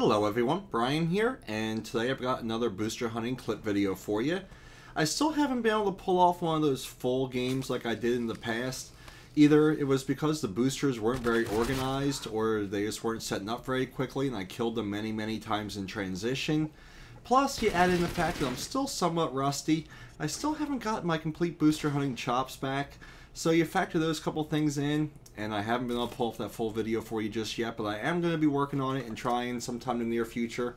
Hello everyone, Brian here, and today I've got another booster hunting clip video for you. I still haven't been able to pull off one of those full games like I did in the past. Either it was because the boosters weren't very organized, or they just weren't setting up very quickly and I killed them many times in transition. Plus, you add in the fact that I'm still somewhat rusty. I still haven't gotten my complete booster hunting chops back. So you factor those couple things in, and I haven't been able to pull off that full video for you just yet, but I am going to be working on it and trying sometime in the near future.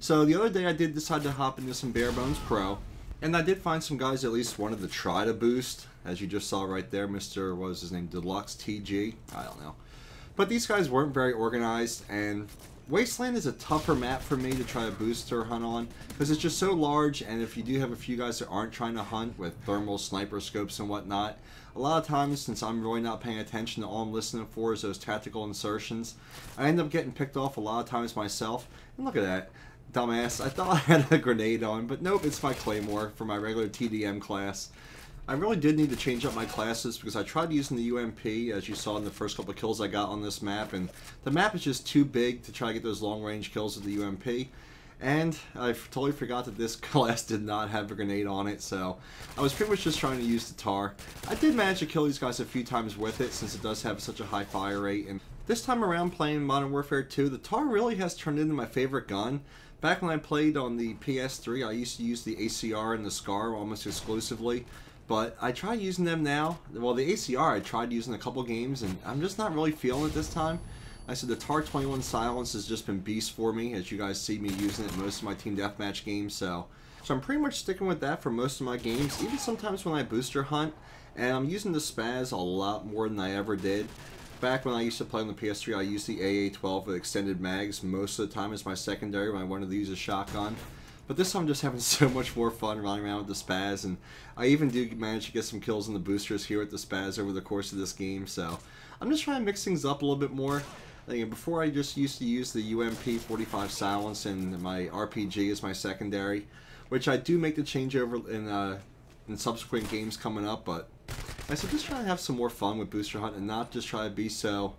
So the other day I did decide to hop into some Bare Bones Pro, and I did find some guys that at least wanted to try to boost, as you just saw right there, Mr. what was his name, Deluxe TG, I don't know. But these guys weren't very organized, and Wasteland is a tougher map for me to try to boost or hunt on, because it's just so large, and if you do have a few guys that aren't trying to hunt with thermal sniper scopes and whatnot, a lot of times, since I'm really not paying attention to all I'm listening for is those tactical insertions, I end up getting picked off a lot of times myself. And look at that, dumbass, I thought I had a grenade on, but nope, it's my Claymore for my regular TDM class. I really did need to change up my classes because I tried using the UMP, as you saw in the first couple of kills I got on this map, and the map is just too big to try to get those long-range kills with the UMP. And I totally forgot that this class did not have a grenade on it, so I was pretty much just trying to use the TAR. I did manage to kill these guys a few times with it, since it does have such a high fire rate, and this time around playing Modern Warfare 2, the TAR really has turned into my favorite gun. Back when I played on the PS3, I used to use the ACR and the SCAR almost exclusively. But I tried using them now. Well, the ACR I tried using a couple games, and I'm just not really feeling it this time. I said the TAR 21 Silence has just been beast for me, as you guys see me using it in most of my Team Deathmatch games. So I'm pretty much sticking with that for most of my games, even sometimes when I booster hunt. And I'm using the Spaz a lot more than I ever did. Back when I used to play on the PS3, I used the AA-12 with extended mags most of the time as my secondary when I wanted to use a shotgun. But this time I'm just having so much more fun running around with the Spaz, and I even do manage to get some kills in the boosters here with the Spaz over the course of this game, so I'm just trying to mix things up a little bit more. Before I just used to use the UMP 45 Silence and my RPG as my secondary, which I do make the changeover in subsequent games coming up, but I said just try to have some more fun with booster hunt and not just try to be so,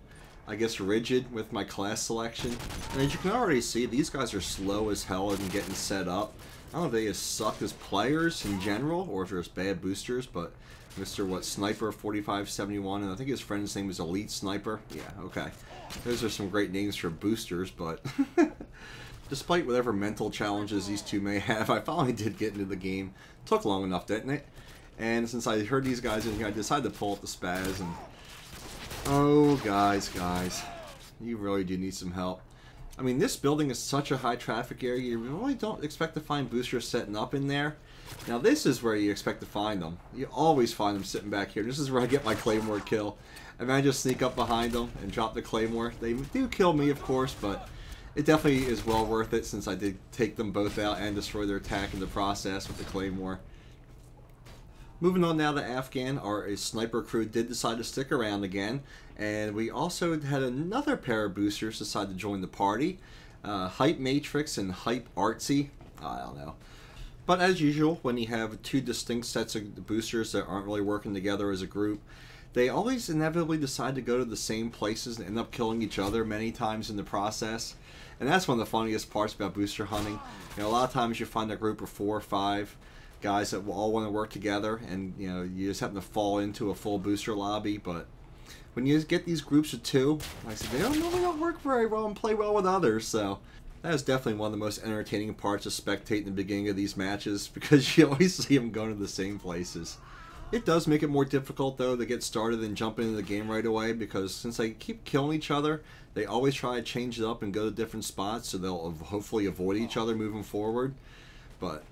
I guess, rigid with my class selection. And as you can already see, these guys are slow as hell in getting set up. I don't know if they just suck as players in general, or if they're just bad boosters, but Mr. Sniper 4571, and I think his friend's name is Elite Sniper. Yeah, okay. Those are some great names for boosters, but despite whatever mental challenges these two may have, I finally did get into the game. Took long enough, didn't it? And since I heard these guys in here, I decided to pull up the Spaz, and oh, guys, you really do need some help. I mean, this building is such a high traffic area, you really don't expect to find boosters setting up in there. Now, this is where you expect to find them. You always find them sitting back here. This is where I get my Claymore kill. And then I just sneak up behind them and drop the Claymore. They do kill me, of course, but it definitely is well worth it since I did take them both out and destroy their attack in the process with the Claymore. Moving on now to Afghan, our sniper crew did decide to stick around again, and we also had another pair of boosters decide to join the party. Hype Matrix and Hype Artsy, I don't know. But as usual, when you have two distinct sets of boosters that aren't really working together as a group, they always inevitably decide to go to the same places and end up killing each other many times in the process. And that's one of the funniest parts about booster hunting. You know, a lot of times you find a group of 4 or 5 guys that will all want to work together, and you know, you just happen to fall into a full booster lobby. But when you get these groups of 2, like I said, they don't work very well and play well with others. So that is definitely one of the most entertaining parts of spectating the beginning of these matches, because you always see them going to the same places. It does make it more difficult though to get started and jump into the game right away, because since they keep killing each other, they always try to change it up and go to different spots, so they'll hopefully avoid each other moving forward. But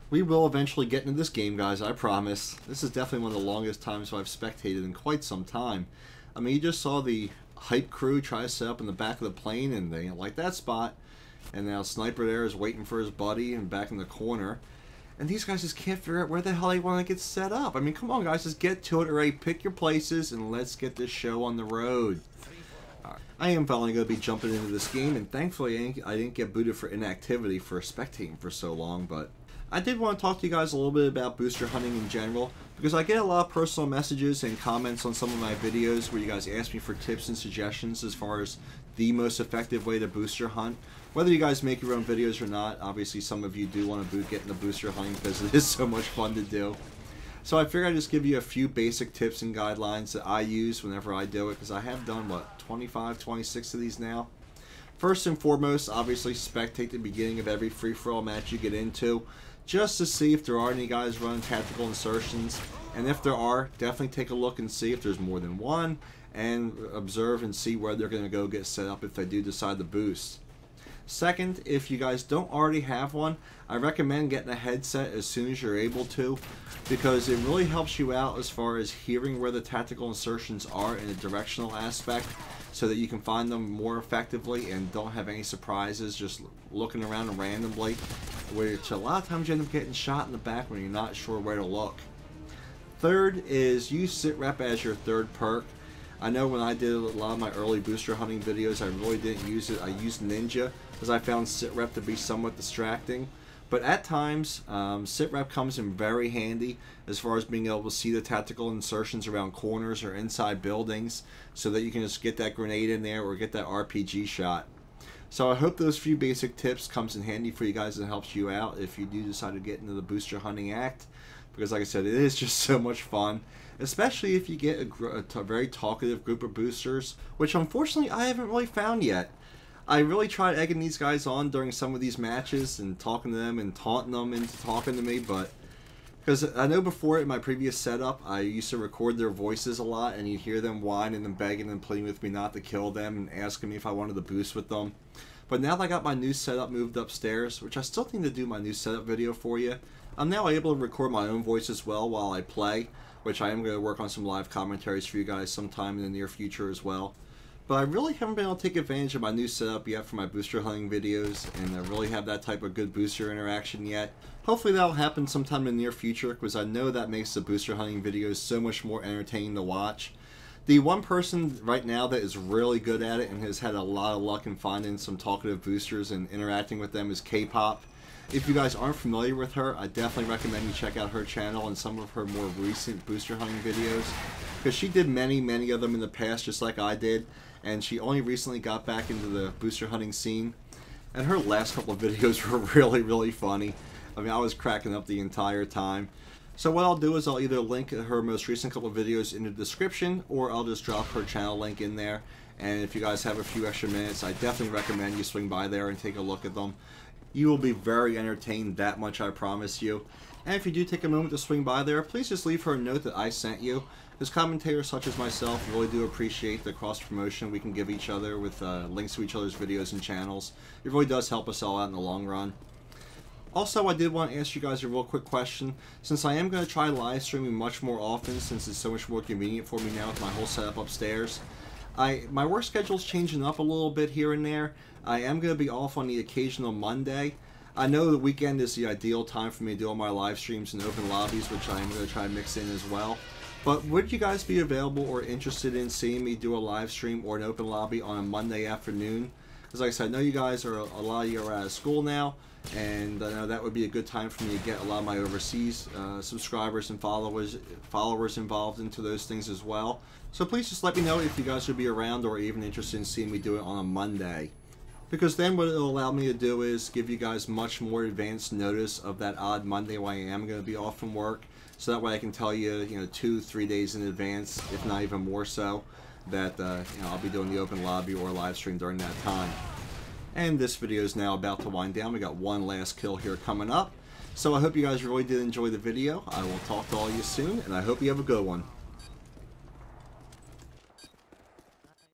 we will eventually get into this game, guys, I promise. This is definitely one of the longest times I've spectated in quite some time. I mean, you just saw the Hype crew try to set up in the back of the plane, and they didn't like that spot. And now Sniper there is waiting for his buddy and back in the corner. And these guys just can't figure out where the hell they want to get set up. I mean, come on, guys, just get to it already. Pick your places, and let's get this show on the road. Right. I am finally going to be jumping into this game, and thankfully I didn't get booted for inactivity for spectating for so long, but I did want to talk to you guys a little bit about booster hunting in general, because I get a lot of personal messages and comments on some of my videos where you guys ask me for tips and suggestions as far as the most effective way to booster hunt. Whether you guys make your own videos or not, obviously some of you do want to get into booster hunting because it is so much fun to do. So I figured I'd just give you a few basic tips and guidelines that I use whenever I do it, because I have done, what, 25, 26 of these now? First and foremost, obviously spectate the beginning of every free-for-all match you get into, just to see if there are any guys running tactical insertions. And if there are, definitely take a look and see if there's more than one, and observe and see where they're going to go get set up if they do decide to boost. Second, if you guys don't already have one, I recommend getting a headset as soon as you're able to, because it really helps you out as far as hearing where the tactical insertions are in a directional aspect, so that you can find them more effectively and don't have any surprises just looking around randomly, which a lot of times you end up getting shot in the back when you're not sure where to look. Third is use sit rep as your third perk. I know when I did a lot of my early booster hunting videos, I really didn't use it. I used Ninja because I found sit rep to be somewhat distracting. But at times, sit rep comes in very handy as far as being able to see the tactical insertions around corners or inside buildings, so that you can just get that grenade in there or get that RPG shot. So I hope those few basic tips comes in handy for you guys and helps you out if you do decide to get into the booster hunting act. Because like I said, it is just so much fun, especially if you get a very talkative group of boosters, which unfortunately I haven't really found yet. I really tried egging these guys on during some of these matches and talking to them and taunting them into talking to me, but because I know before in my previous setup I used to record their voices a lot, and you'd hear them whining and begging and pleading with me not to kill them and asking me if I wanted to boost with them. But now that I got my new setup moved upstairs, which I still need to do my new setup video for you, I'm now able to record my own voice as well while I play, which I am going to work on some live commentaries for you guys sometime in the near future as well. But I really haven't been able to take advantage of my new setup yet for my booster hunting videos, and I really have that type of good booster interaction yet. Hopefully that'll happen sometime in the near future, because I know that makes the booster hunting videos so much more entertaining to watch. The one person right now that is really good at it and has had a lot of luck in finding some talkative boosters and interacting with them is KPopp. If you guys aren't familiar with her, I definitely recommend you check out her channel and some of her more recent booster hunting videos, because she did many of them in the past just like I did, and she only recently got back into the booster hunting scene, and her last couple of videos were really funny. I mean, I was cracking up the entire time. So what I'll do is I'll either link her most recent couple of videos in the description, or I'll just drop her channel link in there. And if you guys have a few extra minutes, I definitely recommend you swing by there and take a look at them. You will be very entertained, that much I promise you. And if you do take a moment to swing by there, please just leave her a note that I sent you, because commentators such as myself really do appreciate the cross-promotion we can give each other with links to each other's videos and channels. It really does help us all out in the long run. Also, I did want to ask you guys a real quick question. Since I am going to try live streaming much more often, since it's so much more convenient for me now with my whole setup upstairs, my work schedule's changing up a little bit here and there. I am going to be off on the occasional Monday. I know the weekend is the ideal time for me to do all my live streams and open lobbies, which I am going to try to mix in as well. But would you guys be available or interested in seeing me do a live stream or an open lobby on a Monday afternoon? Because like I said, I know you guys are, a lot of you are out of school now, and I know that would be a good time for me to get a lot of my overseas subscribers and followers involved into those things as well. So please just let me know if you guys would be around or even interested in seeing me do it on a Monday. Because then what it'll allow me to do is give you guys much more advanced notice of that odd Monday when I am going to be off from work. So that way I can tell you, 2-3 days in advance, if not even more so, that I'll be doing the open lobby or live stream during that time. And this video is now about to wind down. We got one last kill here coming up. So I hope you guys really did enjoy the video. I will talk to all of you soon, and I hope you have a good one.